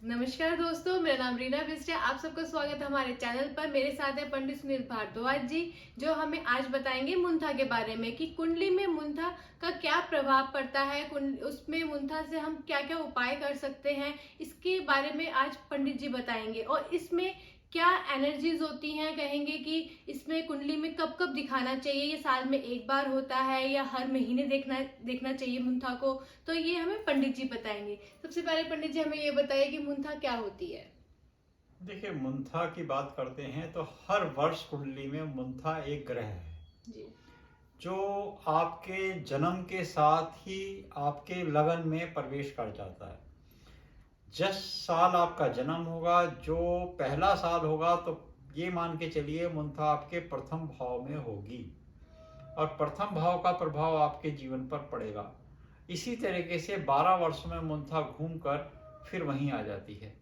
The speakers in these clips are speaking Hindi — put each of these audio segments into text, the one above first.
नमस्कार दोस्तों, मेरा नाम रीना बिस्ट है। आप सबका स्वागत है हमारे चैनल पर। मेरे साथ है पंडित सुनील भारद्वाज जी, जो हमें आज बताएंगे मुंथा के बारे में कि कुंडली में मुंथा का क्या प्रभाव पड़ता है, उसमें मुंथा से हम क्या क्या उपाय कर सकते हैं, इसके बारे में आज पंडित जी बताएंगे। और इसमें क्या एनर्जीज होती हैं, कहेंगे कि इसमें कुंडली में कब कब दिखाना चाहिए, ये साल में एक बार होता है या हर महीने देखना चाहिए मुंथा को, तो ये हमें पंडित जी बताएंगे। सबसे पहले पंडित जी हमें ये बताइए कि मुंथा क्या होती है। देखिए, मुंथा की बात करते हैं तो हर वर्ष कुंडली में मुंथा एक ग्रह है जी। जो आपके जन्म के साथ ही आपके लगन में प्रवेश कर जाता है। जिस साल आपका जन्म होगा, जो पहला साल होगा, तो ये मान के चलिए मुंथा आपके प्रथम भाव में होगी और प्रथम भाव का प्रभाव आपके जीवन पर पड़ेगा। इसी तरीके से 12 वर्ष में मुंथा घूमकर फिर वहीं आ जाती है।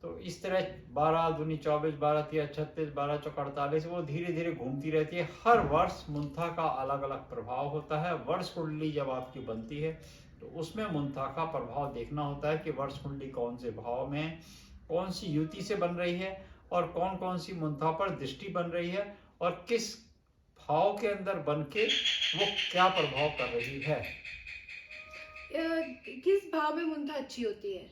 तो इस तरह 12 दूनी 24, 12 तिया 36, 12 चौक 48, वो धीरे धीरे घूमती रहती है। हर वर्ष मुंथा का अलग अलग प्रभाव होता है। वर्ष कुंडली जब आपकी बनती है तो उसमें मुंथा का प्रभाव देखना होता है कि वर्ष कुंडली कौन से भाव में, कौन सी युति से बन रही है और कौन कौन सी मुंथा पर दृष्टि बन रही है और किस भाव के अंदर बन के वो क्या प्रभाव कर रही है। किस भाव में मुंथा अच्छी होती है?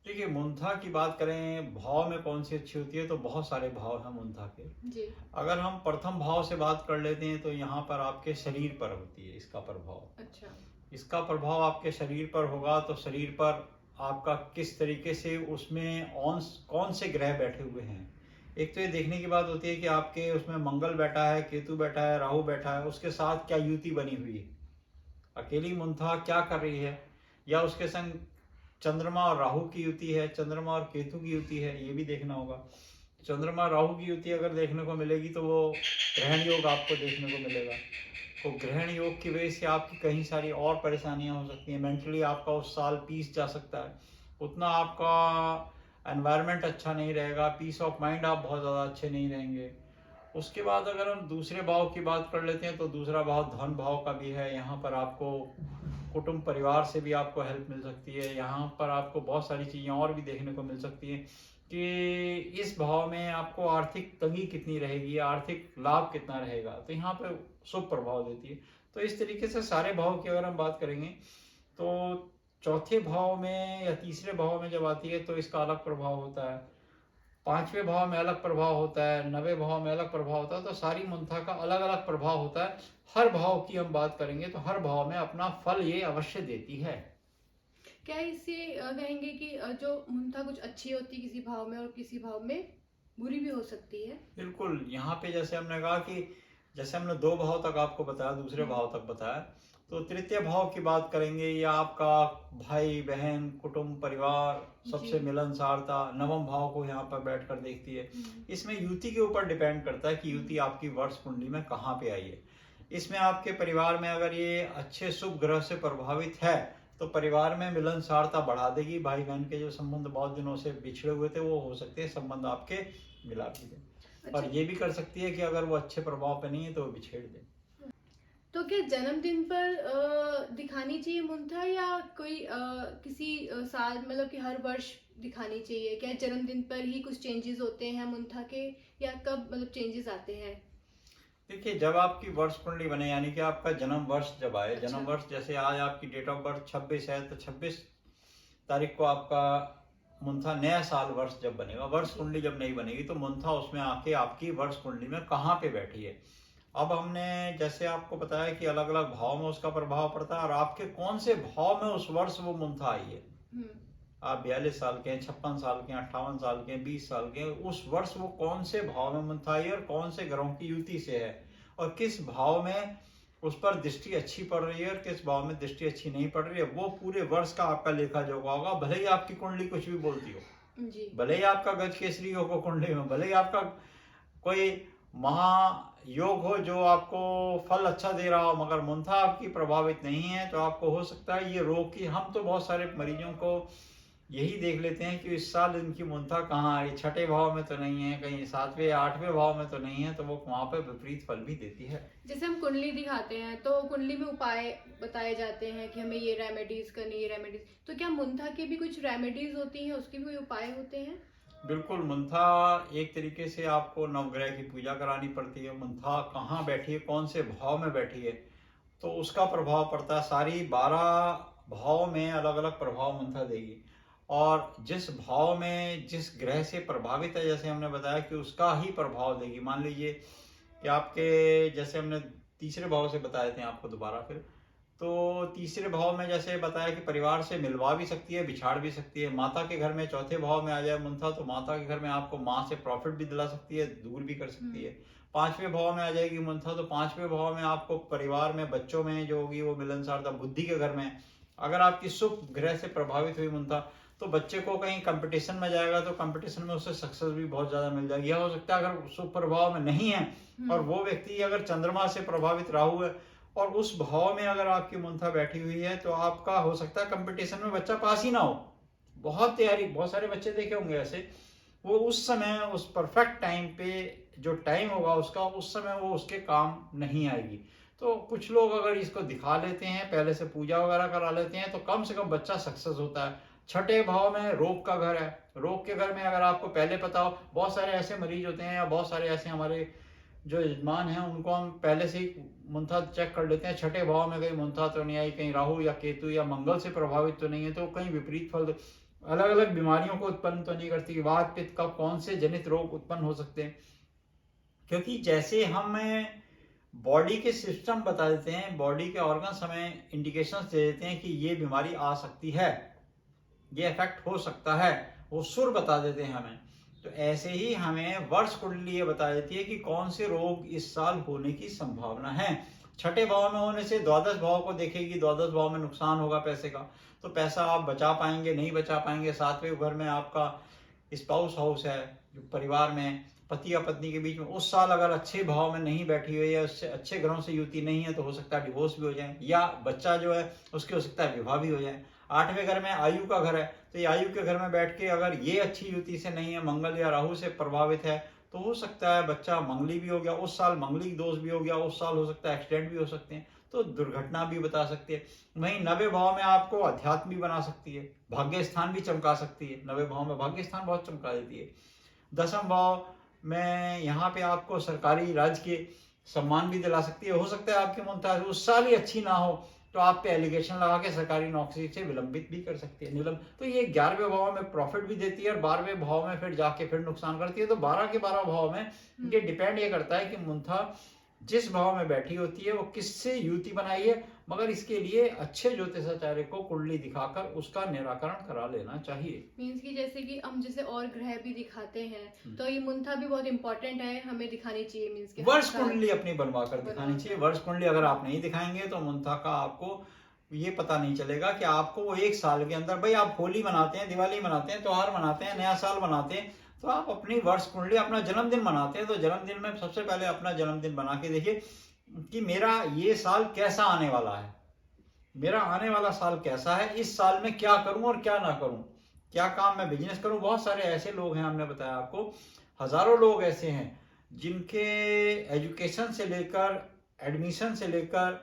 देखिए, मुंथा की बात करें भाव में कौन सी अच्छी होती है तो बहुत सारे भाव हैं मुंथा के। जी। अगर हम प्रथम भाव से बात कर लेते हैं तो यहाँ पर आपके शरीर पर होती है इसका प्रभाव। अच्छा। इसका प्रभाव आपके शरीर पर होगा तो शरीर पर आपका किस तरीके से उसमें कौन से ग्रह बैठे हुए हैं। एक तो ये देखने की बात होती है कि आपके उसमें मंगल बैठा है, केतु बैठा है, राहु बैठा है, उसके साथ क्या युति बनी हुई है, अकेली मुंथा क्या कर रही है, या उसके संग चंद्रमा और राहु की युति है, चंद्रमा और केतु की युति है, ये भी देखना होगा। चंद्रमा राहु की युति अगर देखने को मिलेगी तो वो ग्रहण योग आपको देखने को मिलेगा। तो ग्रहण योग की वजह से आपकी कहीं सारी और परेशानियां हो सकती हैं। मेंटली आपका उस साल पीस जा सकता है, उतना आपका एनवायरनमेंट अच्छा नहीं रहेगा, पीस ऑफ माइंड आप बहुत ज़्यादा अच्छे नहीं रहेंगे। उसके बाद अगर हम दूसरे भाव की बात कर लेते हैं तो दूसरा भाव धन भाव का भी है। यहाँ पर आपको कुटुंब परिवार से भी आपको हेल्प मिल सकती है। यहाँ पर आपको बहुत सारी चीज़ें और भी देखने को मिल सकती हैं कि इस भाव में आपको आर्थिक तंगी कितनी रहेगी, आर्थिक लाभ कितना रहेगा, तो यहाँ पर शुभ प्रभाव देती है। तो इस तरीके से सारे भाव की अगर हम बात करेंगे तो चौथे भाव में या तीसरे भाव में जब आती है तो इसका अलग प्रभाव होता है, पांचवें भाव में अलग प्रभाव होता है, नवे भाव में अलग प्रभाव होता है। तो सारी मुंथा का अलग अलग प्रभाव होता है। हर भाव की हम बात करेंगे तो हर भाव में अपना फल ये अवश्य देती है। क्या इससे कहेंगे कि जो मुंथा कुछ अच्छी होती है किसी भाव में और किसी भाव में बुरी भी हो सकती है? बिल्कुल। यहाँ पे जैसे हमने कहा कि जैसे हमने 2 भाव तक आपको बताया, दूसरे भाव तक बताया, तो तृतीय भाव की बात करेंगे या आपका भाई बहन कुटुंब परिवार सबसे मिलनसारता नवम भाव को यहाँ पर बैठकर देखती है। इसमें युति के ऊपर डिपेंड करता है कि युति आपकी वर्ष कुंडली में कहाँ पे आई है। इसमें आपके परिवार में अगर ये अच्छे शुभ ग्रह से प्रभावित है तो परिवार में मिलनसारता बढ़ा देगी। भाई बहन के जो संबंध बहुत दिनों से बिछड़े हुए थे वो हो सकते हैं संबंध आपके मिला भी दे। अच्छा। और ये भी कर सकती है कि अगर वो अच्छे प्रभाव पे नहीं है तो वो बिछेड़ दे। तो क्या जन्मदिन पर दिखानी चाहिए मुंथा या कोई किसी साल, मतलब कि हर वर्ष दिखानी चाहिए? क्या जन्मदिन पर ही कुछ चेंजेस होते हैं मुंथा के, या कब मतलब चेंजेस आते हैं? देखिए, जब आपकी वर्ष कुंडली बने यानी कि आपका जन्म वर्ष जब आए, अच्छा। जन्म वर्ष जैसे आज आपकी डेट ऑफ बर्थ 26 है तो 26 तारीख को आपका मुंथा नया साल वर्ष जब बनेगा। वर्ष कुंडली जब नहीं बनेगी तो मुंथा उसमें आके आपकी वर्ष कुंडली में कहाँ पे बैठी है। अब हमने जैसे आपको बताया कि अलग अलग भाव में उसका प्रभाव पड़ता है और आपके कौन से भाव में उस वर्ष वो मुंथा आई है। आप 42 साल के हैं, 56 साल के हैं, 58 साल के हैं, 20 साल के हैं, उस वर्ष वो कौन से भाव में मुंथा आई है और कौन से ग्रहों की युति से है और किस भाव में उस पर दृष्टि अच्छी पड़ रही है और किस भाव में दृष्टि अच्छी नहीं पड़ रही है, वो पूरे वर्ष का आपका लेखा जोखा होगा। भले ही आपकी कुंडली कुछ भी बोलती हो जी। भले ही आपका गज केसरी हो कुंडली में, भले ही आपका कोई महायोग हो जो आपको फल अच्छा दे रहा हो, मगर मुंथा आपकी प्रभावित नहीं है तो आपको हो सकता है ये रोग की। हम तो बहुत सारे मरीजों को यही देख लेते हैं कि इस साल इनकी मुंथा कहाँ आ रही, छठे भाव में तो नहीं है, कहीं सातवें या आठवें भाव में तो नहीं है, तो वो वहाँ पर विपरीत फल भी देती है। जैसे हम कुंडली दिखाते हैं तो कुंडली में उपाय बताए जाते हैं कि हमें ये रेमेडीज करनी, ये रेमेडीज, तो क्या मुंथा की भी कुछ रेमेडीज होती हैं, उसके भी कोई उपाय होते हैं? बिल्कुल, मुंथा एक तरीके से आपको नवग्रह की पूजा करानी पड़ती है। मुंथा कहाँ बैठी है, कौन से भाव में बैठी है, तो उसका प्रभाव पड़ता है। सारी 12 भाव में अलग अलग प्रभाव मुंथा देगी, और जिस भाव में जिस ग्रह से प्रभावित है, जैसे हमने बताया कि उसका ही प्रभाव देगी। मान लीजिए कि आपके, जैसे हमने तीसरे भाव से बताए थे आपको दोबारा फिर, तो तीसरे भाव में जैसे बताया कि परिवार से मिलवा भी सकती है, बिछाड़ भी सकती है। माता के घर में चौथे भाव में आ जाए मुंथा, तो माता के घर में आपको माँ से प्रॉफिट भी दिला सकती है, दूर भी कर सकती है। पांचवें भाव में आ जाएगी मुंथा, तो पांचवें भाव में आपको परिवार में बच्चों में जो होगी वो मिलनसारता। बुद्धि के घर में अगर आपकी शुभ ग्रह से प्रभावित हुई मुंथा, तो बच्चे को कहीं कंपटीशन में जाएगा तो कंपटीशन में उसे सक्सेस भी बहुत ज्यादा मिल जाएगी। यह हो सकता है अगर शुभ प्रभाव में नहीं है और वो व्यक्ति अगर चंद्रमा से प्रभावित राहु है और उस भाव में अगर आपकी मुंथा बैठी हुई है, तो आपका हो सकता है कंपटीशन में बच्चा पास ही ना हो। बहुत तैयारी, बहुत सारे बच्चे देखे होंगे ऐसे, वो उस समय उस परफेक्ट टाइम पे जो टाइम होगा उसका, उस समय वो उसके काम नहीं आएगी। तो कुछ लोग अगर इसको दिखा लेते हैं, पहले से पूजा वगैरह करा लेते हैं, तो कम से कम बच्चा सक्सेस होता है। छठे भाव में रोग का घर है, रोग के घर में अगर आपको पहले पता हो, बहुत सारे ऐसे मरीज होते हैं या बहुत सारे ऐसे हमारे जो यजमान हैं उनको हम पहले से ही मुंथा चेक कर लेते हैं, छठे भाव में कहीं मुंथा तो नहीं आई, कहीं राहु या केतु या मंगल से प्रभावित तो नहीं है, तो कहीं विपरीत फल, अलग अलग बीमारियों को उत्पन्न तो नहीं करती। वात पित्त का कौन से जनित रोग उत्पन्न हो सकते हैं, क्योंकि जैसे हमें बॉडी के सिस्टम बता देते हैं, बॉडी के ऑर्गन्स हमें इंडिकेशंस दे देते हैं कि ये बीमारी आ सकती है, ये इफेक्ट हो सकता है, वो सुर बता देते हैं हमें। तो ऐसे ही हमें वर्ष कुंडली ये बता देती है कि कौन से रोग इस साल होने की संभावना है। छठे भाव में होने से द्वादश भाव को देखेगी, द्वादश भाव में नुकसान होगा पैसे का, तो पैसा आप बचा पाएंगे नहीं बचा पाएंगे। सातवें घर में आपका स्पाउस हाउस है, जो परिवार में पति या पत्नी के बीच में उस साल अगर अच्छे भाव में नहीं बैठी हुई है, उससे अच्छे ग्रहों से युति नहीं है, तो हो सकता है डिवोर्स भी हो जाए, या बच्चा जो है उसकी हो सकता है विवाह भी हो जाए। आठवें घर में आयु का घर है, तो ये आयु के घर में बैठ के अगर ये अच्छी युति से नहीं है, मंगल या राहु से प्रभावित है, तो हो सकता है बच्चा मंगली भी हो गया उस साल, मंगलिक दोष भी हो गया उस साल, हो सकता है एक्सीडेंट भी हो सकते हैं, तो दुर्घटना भी बता सकती है। वहीं नवे भाव में आपको अध्यात्म भी बना सकती है, भाग्य स्थान भी चमका सकती है। नवे भाव में भाग्य स्थान बहुत चमका देती है। दसम भाव में यहाँ पे आपको सरकारी राज्य के सम्मान भी दिला सकती है। हो सकता है आपकी मुंथा उस साल ही अच्छी ना हो, तो आप पे एलिगेशन लगा के सरकारी नौकरी से विलंबित भी कर सकती है, निलंब। तो ये 11वें भाव में प्रॉफिट भी देती है और 12वें भाव में फिर जाके फिर नुकसान करती है। तो 12 के 12 भाव में ये डिपेंड ये करता है कि मुंथा जिस भाव में बैठी होती है वो किससे युति बनाई है। मगर इसके लिए अच्छे ज्योतिषाचार्य को कुंडली दिखाकर उसका निराकरण करा लेना चाहिए। मीन्स कि जैसे कि हम जैसे और ग्रह भी दिखाते हैं, तो ये मुंथा भी बहुत इंपॉर्टेंट है, हमें दिखानी चाहिए। मीन्स कि वर्ष कुंडली अपनी बनवा कर दिखानी चाहिए। वर्ष कुंडली अगर आप नहीं दिखाएंगे तो मुंथा का आपको ये पता नहीं चलेगा कि आपको वो एक साल के अंदर, भाई आप होली मनाते हैं, दिवाली मनाते हैं, त्योहार मनाते हैं, नया साल मनाते हैं, तो आप अपनी वर्ष कुंडली, अपना जन्मदिन मनाते हैं, तो जन्मदिन में सबसे पहले अपना जन्मदिन बना के देखिए कि मेरा ये साल कैसा आने वाला है, मेरा आने वाला साल कैसा है, इस साल में क्या करूं और क्या ना करूं, क्या काम मैं बिजनेस करूं। बहुत सारे ऐसे लोग हैं, हमने बताया आपको, हजारों लोग ऐसे हैं जिनके एजुकेशन से लेकर, एडमिशन से लेकर,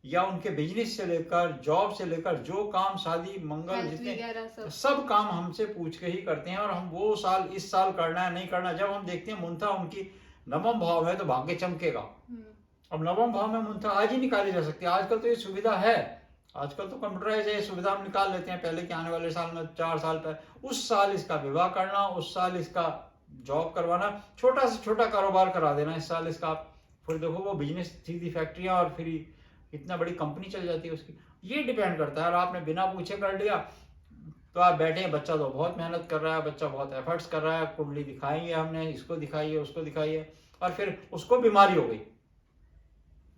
या उनके बिजनेस से लेकर, जॉब से लेकर, जो काम, शादी, मंगल, जितने सब काम हमसे पूछ के ही करते हैं। और हम वो साल, इस साल करना है नहीं करना, जब हम देखते हैं मुंथा उनकी नवम भाव है तो भाग्य चमकेगा। अब नवम भाव में मुंथा आज ही निकाली जा सकती है, आजकल तो ये सुविधा है, आजकल तो कंप्यूटराइज है, सुविधा हम निकाल लेते हैं। पहले के आने वाले साल में 4 साल पर, उस साल इसका विवाह करना, उस साल इसका जॉब करवाना, छोटा से छोटा कारोबार करा देना इस साल इसका, फिर देखो वो बिजनेस, सीधी फैक्ट्रियां और फिर इतना बड़ी कंपनी चल जाती है उसकी। ये डिपेंड करता है। और आपने बिना पूछे कर लिया तो आप बैठे हैं, बच्चा तो बहुत मेहनत कर रहा है, बच्चा बहुत एफर्ट्स कर रहा है, कुंडली दिखाएंगे हमने, इसको दिखाइए उसको दिखाइए, और फिर उसको बीमारी हो गई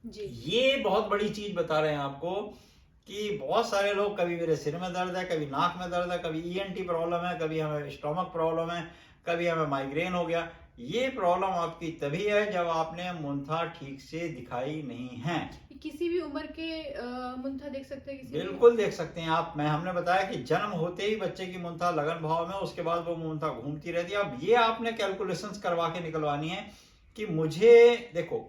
जी। ये बहुत बड़ी चीज बता रहे हैं आपको कि बहुत सारे लोग, कभी मेरे सिर में दर्द है, कभी नाक में दर्द है, कभी ENT प्रॉब्लम है, कभी हमें स्टोमक प्रॉब्लम है, कभी हमें माइग्रेन हो गया, ये प्रॉब्लम आपकी तभी है जब आपने मुंथा ठीक से दिखाई नहीं है। किसी भी उम्र के मुंथा देख सकते हैं? किसी बिल्कुल देख सकते हैं आप। हमने बताया कि जन्म होते ही बच्चे की मुंथा लगन भाव में, उसके बाद वो मुंथा घूमती रहती है। अब ये आपने कैलकुलेशंस करवा के निकलवानी है कि मुझे, देखो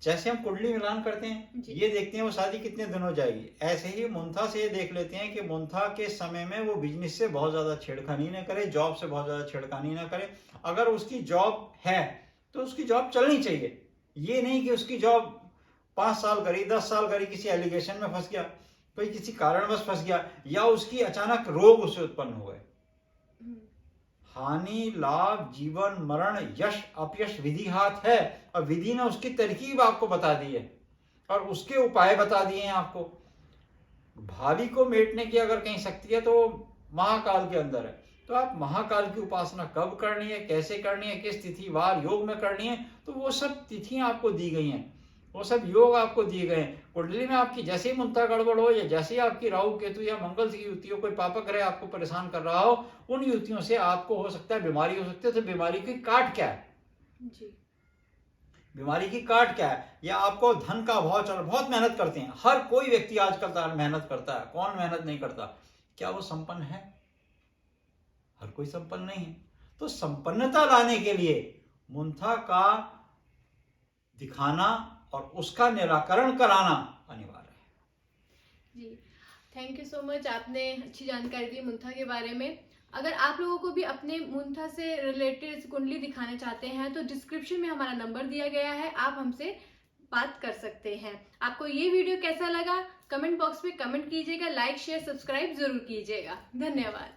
जैसे हम कुंडली मिलान करते हैं, ये देखते हैं वो शादी कितने दिनों जाएगी, ऐसे ही मुंथा से ये देख लेते हैं कि मुंथा के समय में वो बिजनेस से बहुत ज्यादा छेड़खानी ना करे, जॉब से बहुत ज्यादा छेड़खानी ना करे। अगर उसकी जॉब है तो उसकी जॉब चलनी चाहिए। ये नहीं कि उसकी जॉब 5 साल करी, 10 साल करी, किसी एलिगेशन में फंस गया, कोई किसी कारणवश फंस गया, या उसकी अचानक रोग उसे उत्पन्न हो गए। हानि लाभ जीवन मरण यश अपयश विधि हाथ है, और विधि ने उसकी तरकीब आपको बता दी है और उसके उपाय बता दिए हैं आपको। भावी को मेटने की अगर कहीं शक्ति है तो महाकाल के अंदर है। तो आप महाकाल की उपासना कब करनी है, कैसे करनी है, किस तिथि वार योग में करनी है, तो वो सब तिथियां आपको दी गई हैं, वो सब योग आपको दिए गए हैं। कुंडली में आपकी जैसे ही मुंता गड़बड़ हो, या जैसे ही आपकी राहु केतु या मंगल की युति हो, कोई पापक ग्रह आपको परेशान कर रहा हो, उन युतियों से आपको हो सकता है बीमारी हो सकती है। तो बीमारी की काट क्या है जी, बीमारी की काट क्या है, या आपको धन का अभाव चल, बहुत मेहनत करते हैं, हर कोई व्यक्ति आजकल मेहनत करता है, कौन मेहनत नहीं करता, क्या वो संपन्न है? हर कोई संपन्न नहीं है। तो संपन्नता लाने के लिए मुंथा का दिखाना और उसका निराकरण कराना अनिवार्य है। जी, थैंक यू सो मच, आपने अच्छी जानकारी दी मुंथा के बारे में। अगर आप लोगों को भी अपने मुंथा से रिलेटेड कुंडली दिखाना चाहते हैं तो डिस्क्रिप्शन में हमारा नंबर दिया गया है, आप हमसे बात कर सकते हैं। आपको ये वीडियो कैसा लगा कमेंट बॉक्स में कमेंट कीजिएगा, लाइक शेयर सब्सक्राइब जरूर कीजिएगा। धन्यवाद।